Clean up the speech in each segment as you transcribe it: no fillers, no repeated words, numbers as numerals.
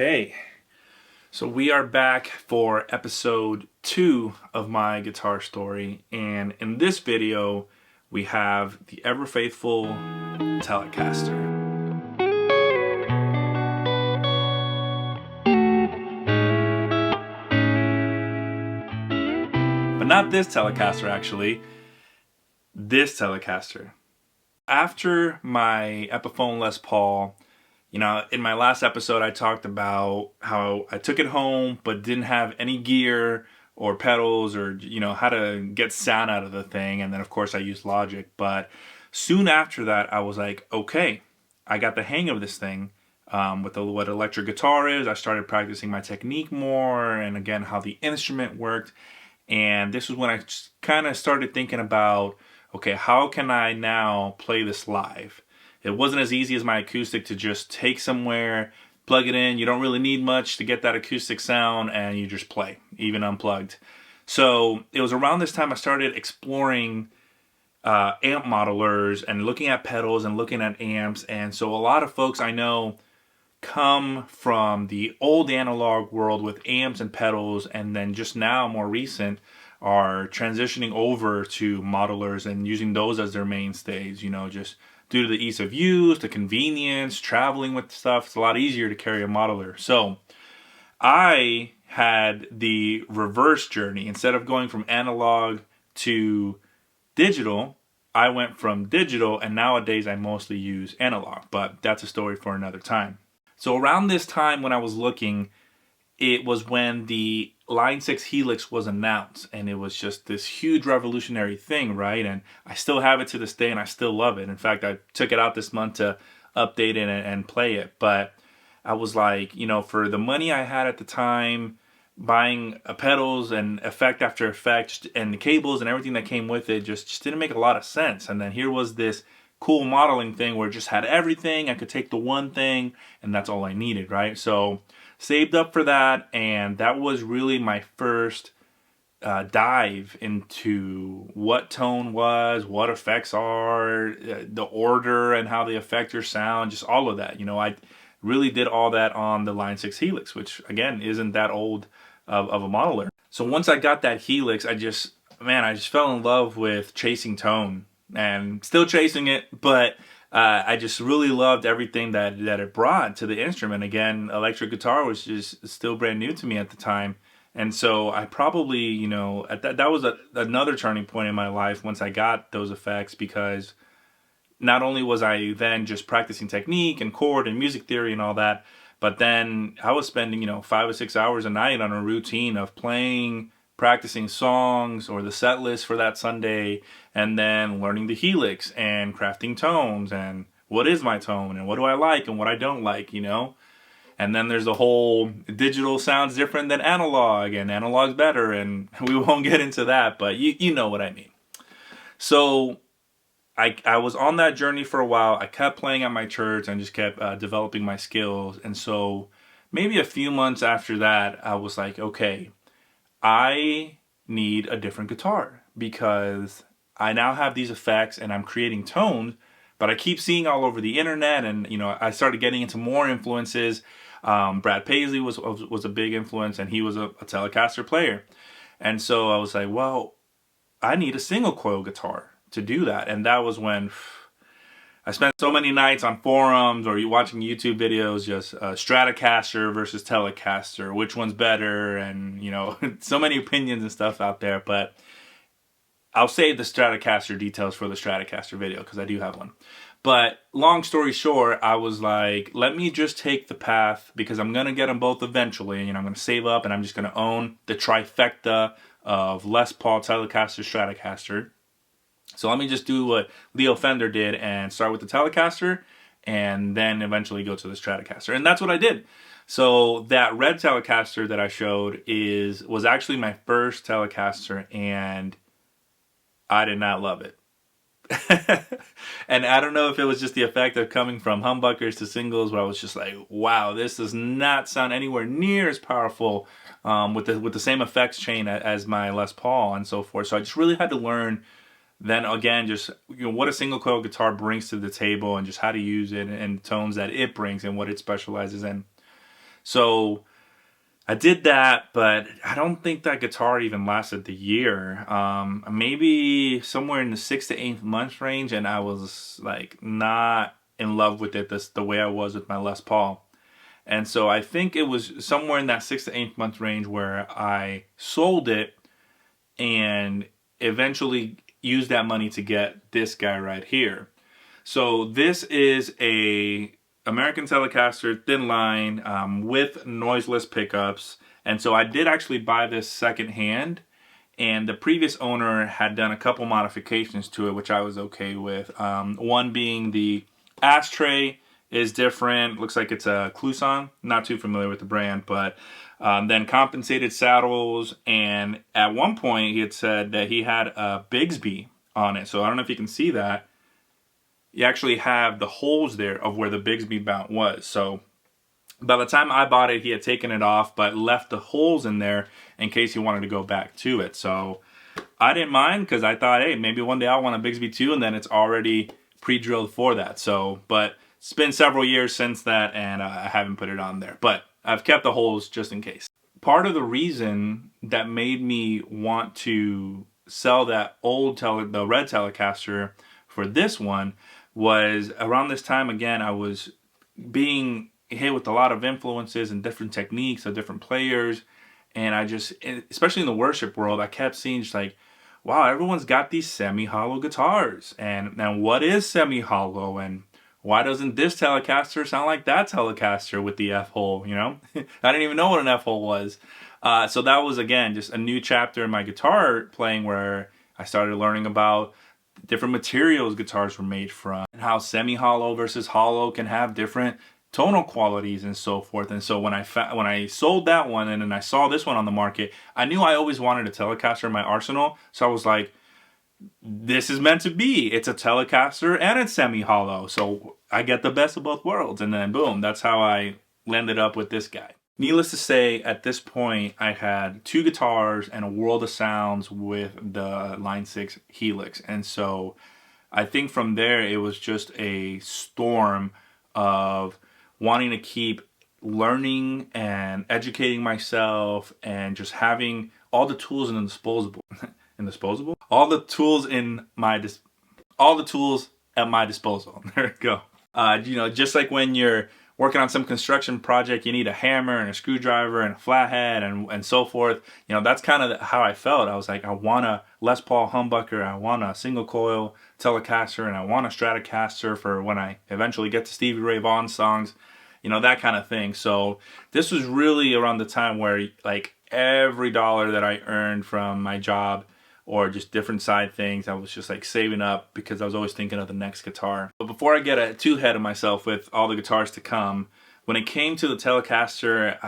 Okay, so we are back for episode 2 of my guitar story, and in this video we have the ever faithful Telecaster. But not this Telecaster actually, this Telecaster. After my Epiphone Les Paul, in my last episode, I talked about how I took it home but didn't have any gear or pedals or, how to get sound out of the thing. And then, of course, I used Logic. But soon after that, I was like, okay, I got the hang of this thing with what electric guitar is. I started practicing my technique more and, again, how the instrument worked. And this was when I kind of started thinking about, okay, how can I now play this live? It wasn't as easy as my acoustic to just take somewhere, plug it in. You don't really need much to get that acoustic sound, and you just play, even unplugged. So it was around this time I started exploring amp modelers and looking at pedals and looking at amps. And so a lot of folks I know come from the old analog world with amps and pedals, and then just now, more recent, are transitioning over to modelers and using those as their mainstays, just due to the ease of use, the convenience, traveling with stuff. It's a lot easier to carry a modeler. So I had the reverse journey. Instead of going from analog to digital, I went from digital, and nowadays I mostly use analog, but that's a story for another time. So around this time when I was looking, it was when the Line 6 Helix was announced, and it was just this huge revolutionary thing, right? And I still have it to this day, and I still love it. In fact, I took it out this month to update it and play it. But I was like, for the money I had at the time, buying pedals and effect after effect, and the cables and everything that came with it just didn't make a lot of sense. And then here was this cool modeling thing where it just had everything. I could take the one thing, and that's all I needed, right? So saved up for that, and that was really my first dive into what tone was, what effects are, the order and how they affect your sound, just all of that. I really did all that on the Line 6 Helix, which again isn't that old of a modeler. So once I got that Helix, I just fell in love with chasing tone, and still chasing it, but I just really loved everything that it brought to the instrument. Again, electric guitar was just still brand new to me at the time. And so I probably, that was another turning point in my life once I got those effects, because not only was I then just practicing technique and chord and music theory and all that, but then I was spending, 5 or 6 hours a night on a routine of playing, practicing songs or the set list for that Sunday, and then learning the Helix and crafting tones and what is my tone and what do I like and what I don't like, And then there's the whole digital sounds different than analog, and analog's better, and we won't get into that, but you know what I mean. So I was on that journey for a while. I kept playing at my church and just kept developing my skills. And so maybe a few months after that, I was like, okay, I need a different guitar, because I now have these effects and I'm creating tones, but I keep seeing all over the internet, and I started getting into more influences. Brad Paisley was a big influence, and he was a Telecaster player. And so I was like, well, I need a single coil guitar to do that. And that was when I spent so many nights on forums or watching YouTube videos, just Stratocaster versus Telecaster, which one's better, and so many opinions and stuff out there. But I'll save the Stratocaster details for the Stratocaster video, because I do have one. But long story short, I was like, let me just take the path, because I'm going to get them both eventually, and I'm going to save up, and I'm just going to own the trifecta of Les Paul, Telecaster, Stratocaster. So let me just do what Leo Fender did and start with the Telecaster, and then eventually go to the Stratocaster. And that's what I did. So that red Telecaster that I showed was actually my first Telecaster, and I did not love it. And I don't know if it was just the effect of coming from humbuckers to singles, where I was just like, wow, this does not sound anywhere near as powerful with the same effects chain as my Les Paul and so forth. So I just really had to learn then again, just what a single coil guitar brings to the table, and just how to use it and tones that it brings and what it specializes in. So I did that, but I don't think that guitar even lasted the year. Maybe somewhere in the 6 to 8 months range, and I was like not in love with it the way I was with my Les Paul. And so I think it was somewhere in that 6 to 8 month range where I sold it and eventually used that money to get this guy right here. So this is a American Telecaster thin line with noiseless pickups. And so I did actually buy this secondhand, and the previous owner had done a couple modifications to it, which I was okay with. One being the ashtray is different. Looks like it's a Kluson. Not too familiar with the brand, but then compensated saddles. And at one point he had said that he had a Bigsby on it. So I don't know if you can see that. You actually have the holes there of where the Bigsby mount was. So by the time I bought it, he had taken it off, but left the holes in there in case he wanted to go back to it. So I didn't mind, because I thought, hey, maybe one day I'll want a Bigsby too, and then it's already pre-drilled for that. So, but it's been several years since that, and I haven't put it on there. But I've kept the holes just in case. Part of the reason that made me want to sell that the red Telecaster for this one was around this time again, I was being hit with a lot of influences and different techniques of different players. And I just, especially in the worship world, I kept seeing just like, wow, everyone's got these semi-hollow guitars. And now what is semi-hollow? And why doesn't this Telecaster sound like that Telecaster with the F-hole, you know? I didn't even know what an F-hole was. So that was, again, just a new chapter in my guitar playing, where I started learning about different materials guitars were made from, and how semi-hollow versus hollow can have different tonal qualities and so forth. And so when I sold that one and then I saw this one on the market, I knew I always wanted a Telecaster in my arsenal. So I was like, this is meant to be. It's a Telecaster and it's semi-hollow. So I get the best of both worlds. And then boom, that's how I landed up with this guy. Needless to say, at this point, I had 2 guitars and a world of sounds with the Line 6 Helix. And so I think from there, it was just a storm of wanting to keep learning and educating myself, and just having all the tools in the disposable. All the tools at my disposal. There we go. You know, just like when you're working on some construction project, you need a hammer and a screwdriver and a flathead and so forth. You know, that's kind of how I felt. I was like, I want a Les Paul humbucker, I want a single coil Telecaster, and I want a Stratocaster for when I eventually get to Stevie Ray Vaughan songs, you know, that kind of thing. So this was really around the time where like every dollar that I earned from my job or just different side things, I was just like saving up, because I was always thinking of the next guitar. But before I get too ahead of myself with all the guitars to come, when it came to the Telecaster,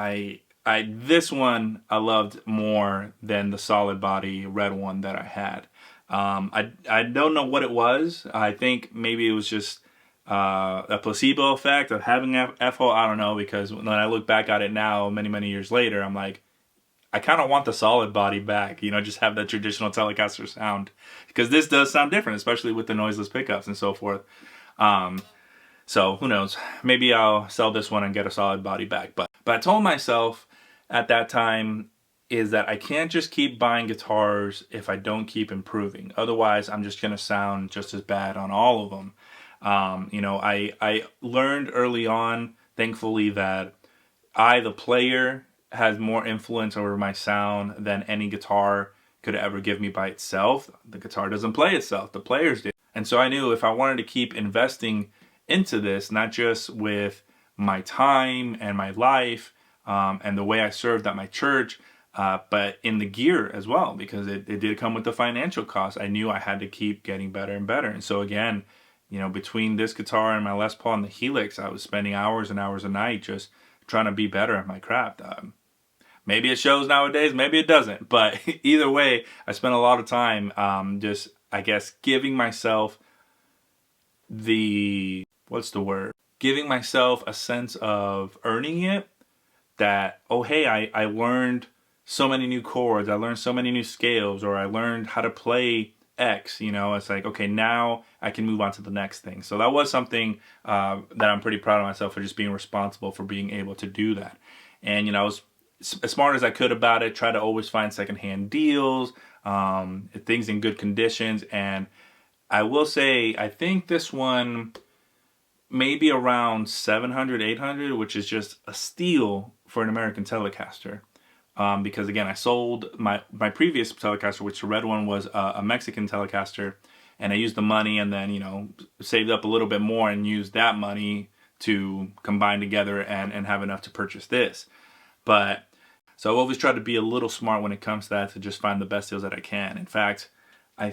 this one I loved more than the solid body red one that I had. I don't know what it was. I think maybe it was just a placebo effect of having F-hole. I don't know, because when I look back at it now, many years later, I'm like, I kind of want the solid body back, you know, just have that traditional Telecaster sound, because this does sound different, especially with the noiseless pickups and so forth. So who knows, maybe I'll sell this one and get a solid body back. But I told myself at that time is that I can't just keep buying guitars if I don't keep improving. Otherwise, I'm just going to sound just as bad on all of them. You know, I learned early on, thankfully, that the player, has more influence over my sound than any guitar could ever give me by itself. The guitar doesn't play itself, the players do. And so I knew if I wanted to keep investing into this, not just with my time and my life and the way I served at my church, but in the gear as well, because it did come with the financial cost. I knew I had to keep getting better and better. And so again, you know, between this guitar and my Les Paul and the Helix, I was spending hours and hours a night just trying to be better at my craft. Maybe it shows nowadays, maybe it doesn't. But either way, I spent a lot of time just, I guess, giving myself giving myself a sense of earning it. That, oh, hey, I learned so many new chords, I learned so many new scales, or I learned how to play X, you know, it's like, okay, now I can move on to the next thing. So that was something that I'm pretty proud of myself for, just being responsible for being able to do that. And, you know, I was as smart as I could about it, try to always find secondhand deals, things in good conditions. And I will say, I think this one maybe around 700, 800, which is just a steal for an American Telecaster. Because again, I sold my previous Telecaster, which the red one was a Mexican Telecaster, and I used the money and then, you know, saved up a little bit more and used that money to combine together and have enough to purchase this. But so I've always tried to be a little smart when it comes to that, to just find the best deals that I can. In fact, I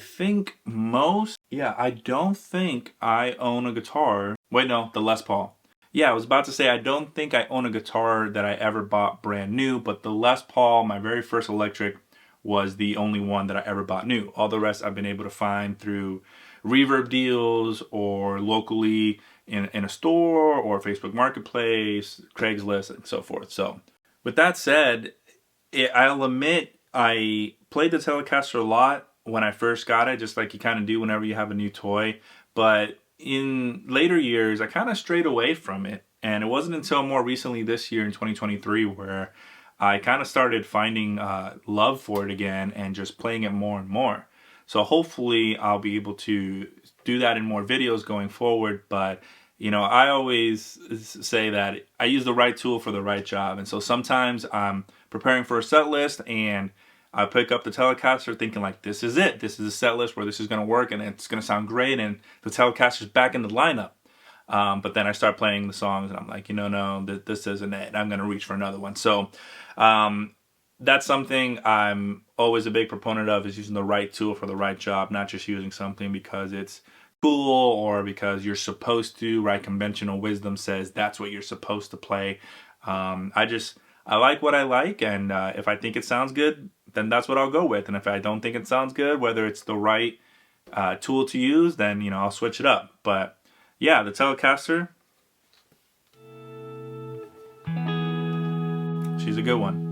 don't think I own a guitar. Wait, no, the Les Paul. Yeah, I was about to say I don't think I own a guitar that I ever bought brand new, but the Les Paul, my very first electric, was the only one that I ever bought new. All the rest I've been able to find through reverb deals or locally in a store or Facebook Marketplace, Craigslist, and so forth. So with that said, I'll admit I played the Telecaster a lot when I first got it, just like you kind of do whenever you have a new toy. But in later years, I kind of strayed away from it. And it wasn't until more recently this year in 2023 where I kind of started finding love for it again and just playing it more and more. So hopefully I'll be able to do that in more videos going forward. But, you know, I always say that I use the right tool for the right job. And so sometimes I'm preparing for a set list and I pick up the Telecaster thinking like, this is it. This is a set list where this is going to work and it's going to sound great, and the Telecaster's back in the lineup. But then I start playing the songs and I'm like, you know, no, this isn't it. I'm going to reach for another one. So that's something I'm always a big proponent of, is using the right tool for the right job, not just using something because it's cool or because you're supposed to, right? Conventional wisdom says that's what you're supposed to play. I like what I like, and if I think it sounds good, then that's what I'll go with. And if I don't think it sounds good, whether it's the right tool to use, then, you know, I'll switch it up. But yeah, the Telecaster, she's a good one.